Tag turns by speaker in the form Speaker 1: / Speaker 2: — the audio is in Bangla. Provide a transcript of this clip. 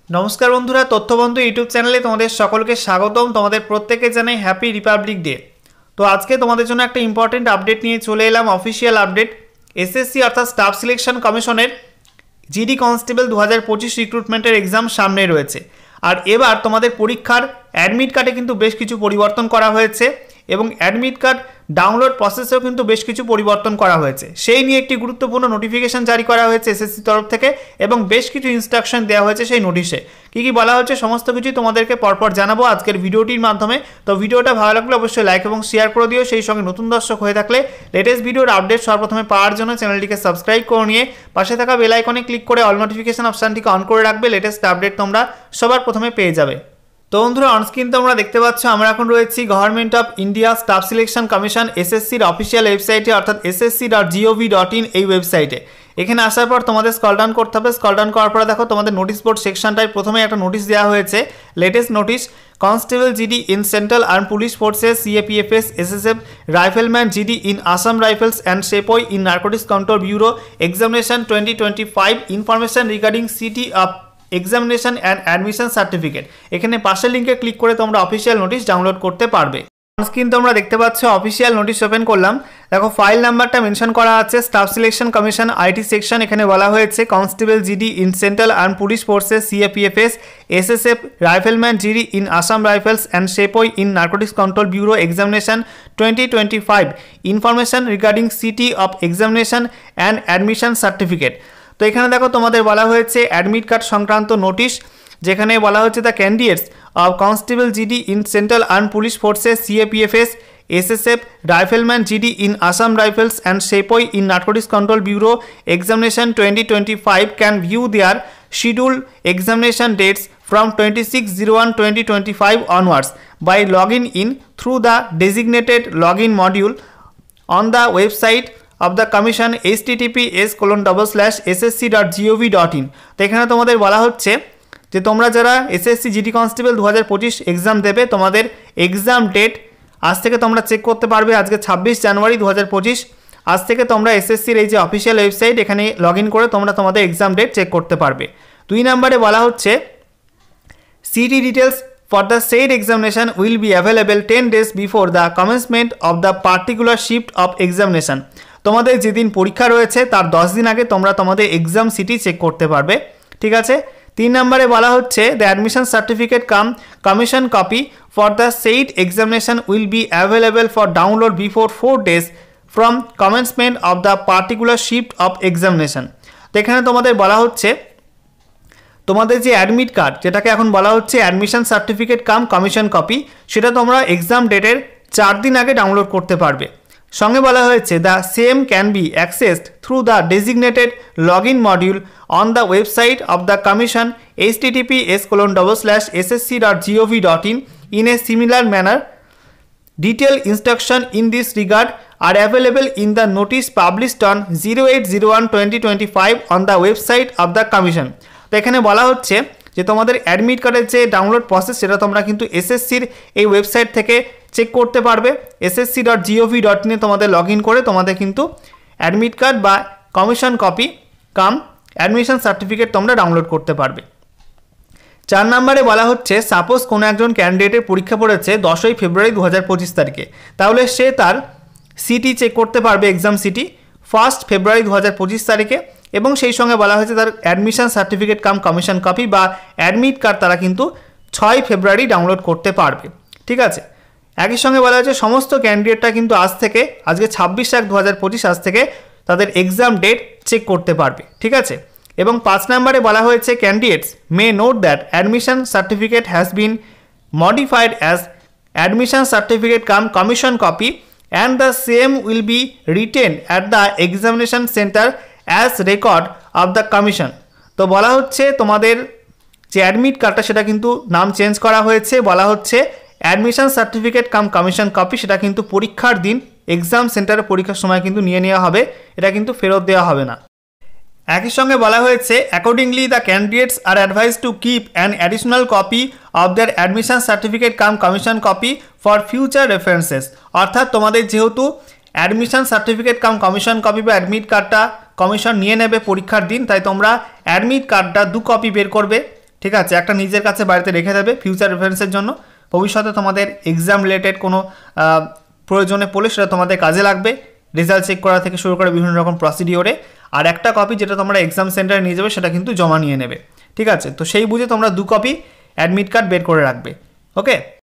Speaker 1: नमस्कार बंधुरा तथ्यबंधु यूट्यूब चैनले तुम्हारे सकलके स्वागतम। तुम्हारे प्रत्येके जानाई हैप्पी रिपाब्लिक डे। तो आज के तुम्हारे जोन्नो एक इम्पोर्टेंट अपडेट निये चले एलाम। अफिशियल अपडेट एसएससी अर्थात स्टाफ सिलेक्शन कमिशनेर जीडी कन्स्टेबल 2025 रिक्रुटमेंटेर एग्जाम सामने रयेछे और एबार तुम्हारे परीक्षार एडमिट कार्डे किन्तु बेश किछु परिवर्तन करा हयेछे एबं एडमिट कार्ड डाउनलोड प्रसेसेও কিন্তু বেশ কিছু পরিবর্তন করা হয়েছে। সেই নিয়ে একটি গুরুত্বপূর্ণ নোটিফিকেশন জারি করা হয়েছে এসএসসি তরফ থেকে এবং বেশ কিছু ইনস্ট্রাকশন দেওয়া হয়েছে সেই নোটিশে। কি বলা হচ্ছে সমস্ত কিছু তোমাদেরকে পরপর জানাবো আজকের ভিডিওটির মাধ্যমে। তো ভিডিওটা ভালো লাগলে অবশ্যই লাইক এবং শেয়ার করে দিও। সেই সঙ্গে নতুন দর্শক হয়ে থাকলে লেটেস্ট ভিডিওর আপডেট সর্বপ্রথমে পাওয়ার জন্য চ্যানেলটিকে সাবস্ক্রাইব করে নিয়ে পাশে থাকা বেল আইকনে ক্লিক করে অল নোটিফিকেশন অপশনটিকে অন করে রাখবে। লেটেস্ট আপডেট তোমরা সবার প্রথমে পেয়ে যাবে। তো বন্ধুরা অনস্ক্রিন তোমরা দেখতে পাচ্ছ আমরা এখন রয়েছি government of India staff selection commission এসএসসির অফিসিয়াল ওয়েবসাইটে অর্থাৎ ssc.gov.in এই ওয়েবসাইটে। এখানে আসার পর তোমাদের স্ক্রল ডাউন করতে হবে। স্ক্রল ডাউন করার পরে দেখো তোমাদের নোটিশ বোর্ড সেকশনটায় প্রথমে একটা নোটিশ দেওয়া হয়েছে, latest notice constable GD in central arm police forces CAPFs SSF rifleman GD in Assam rifles and sepoy in narcotics control bureau examination 2025 information regarding city of examination and admission certificate. এখানে পাশের লিঙ্কে ক্লিক করে তোমরা অফিসিয়াল নোটিশ ডাউনলোড করতে পারবে। স্ক্রিন তোমরা দেখতে পাচ্ছ অফিসিয়াল নোটিশ ওপেন করলাম। দেখো ফাইল নাম্বারটা মেনশন করা আছে staff selection commission IT section. এখানে বলা হয়েছে constable GD in central arm police forces CAPFs SSF rifleman GD in Assam rifles and sepoy in narcotics control bureau examination 2025 information regarding city of examination and admission certificate. তো এখানে দেখো তোমাদের বলা হয়েছে অ্যাডমিট কার্ড সংক্রান্ত নোটিশ, যেখানে বলা হচ্ছে the candidates of constable GD in central arm police forces CAPFs SSF rifleman GD in Assam rifles and sepoy in narcotics control bureau examination 2025 can view their schedule examination dates from 26/01/2025 onwards by logging in through the designated login module on the website of the commission https://ssc.gov.in। তো এখানে তোমাদের বলা হচ্ছে যে তোমরা যারা এসএসসি জিডি কনস্টেবল 2025 এক্সাম দেবে তোমাদের এক্সাম ডেট আজ থেকে তোমরা চেক করতে পারবে। আজকে 26 জানুয়ারি 2025। আজ থেকে তোমরা এসএসসির এই যে অফিসিয়াল ওয়েবসাইট এখানে লগ ইন করে তোমরা তোমাদের এক্সাম ডেট চেক করতে পারবে। 2 নম্বরে বলা হচ্ছে city details for the said examination will be available 10 days before the commencement of the particular shift of examination। তোমাদের যেদিন পরীক্ষা রয়েছে তার 10 দিন আগে তোমরা তোমাদের এক্সাম সিটি চেক করতে পারবে। ঠিক আছে। 3 নম্বরে বলা হচ্ছে the admission certificate come commission copy for the said examination will be available for download before 4 days from commencement of the particular shift of examination। তো এখানে তোমাদের বলা হচ্ছে তোমাদের যে অ্যাডমিট কার্ড যেটাকে এখন বলা হচ্ছে অ্যাডমিশন সার্টিফিকেট কাম কমিশন কপি, সেটা তোমরা এক্সাম ডেটের 4 দিন আগে ডাউনলোড করতে পারবে। সঙ্গে বলা হয়েছে the same can be accessed through the designated log in module on the website of the commission https://ssc.gov.in in a similar manner. Detailed instruction in this regard are available in the notice published on 08/01/2025 on the website of the commission। তো এখানে বলা হচ্ছে যে তোমাদের অ্যাডমিট কার্ডের যে ডাউনলোড প্রসেস সেটা তোমরা কিন্তু এসএসসির এই ওয়েবসাইট থেকে চেক করতে পারবে। ssc.gov.in এ তোমাদের লগ ইন করে তোমাদের কিন্তু অ্যাডমিট কার্ড বা কমিশন কপি কাম অ্যাডমিশন সার্টিফিকেট তোমরা ডাউনলোড করতে পারবে। 4 নম্বরে বলা হচ্ছে সাপোজ কোনো একজন ক্যান্ডিডেটের পরীক্ষা পড়েছে 10ই ফেব্রুয়ারি 2025 তারিখে, তাহলে সে তার সিটি চেক করতে পারবে এক্সাম সিটি 1 ফেব্রুয়ারি 2025 তারিখে এবং সেই সঙ্গে বলা হয়েছে তার অ্যাডমিশন সার্টিফিকেট কাম কমিশন কপি বা অ্যাডমিট কার্ড তারা কিন্তু 6 ফেব্রুয়ারি ডাউনলোড করতে পারবে। ঠিক আছে। একই সঙ্গে বলা হয়েছে সমস্ত ক্যান্ডিডেটরা কিন্তু আজকে 26/1/2025 আজ থেকে তাদের এক্সাম ডেট চেক করতে পারবে। ঠিক আছে। এবং 5 নম্বরে বলা হয়েছে candidates may note that admission certificate has been modified as admission certificate come commission copy and the same will be written at the examination centre as record of the commission. তো বলা হচ্ছে তোমাদের যে অ্যাডমিট কার্ডটা সেটা কিন্তু নাম চেঞ্জ করা হয়েছে। বলা হচ্ছে অ্যাডমিশন সার্টিফিকেট কাম কমিশন কপি সেটা কিন্তু পরীক্ষার দিন এক্সাম সেন্টারে পরীক্ষার সময় কিন্তু নিয়ে নেওয়া হবে, এটা কিন্তু ফেরত দেওয়া হবে না। একই সঙ্গে বলা হয়েছে accordingly the candidates are advise to keep an additional copy of their admission certificate come commission copy for future references. অর্থাৎ তোমাদের যেহেতু অ্যাডমিশন সার্টিফিকেট কাম কমিশন কপি বা অ্যাডমিট কার্ডটা কমিশন নিয়ে নেবে পরীক্ষার দিন, তাই তোমরা অ্যাডমিট কার্ডটা 2 কপি বের করবে ঠিক আছে, একটা নিজের কাছে বাড়িতে রেখে দেবে ফিউচার রেফারেন্সের জন্য। ভবিষ্যতে তোমাদের এক্সাম রিলেটেড কোনো প্রয়োজনে পড়লে সেটা তোমাদের কাজে লাগবে, রেজাল্ট চেক করা থেকে শুরু করে বিভিন্ন রকম প্রসিডিওরে। আর একটা কপি যেটা তোমরা এক্সাম সেন্টারে নিয়ে যাবে সেটা কিন্তু জমা নিয়ে নেবে। ঠিক আছে, তো সেই বুঝে তোমরা 2 কপি অ্যাডমিট কার্ড বের করে রাখবে। ওকে।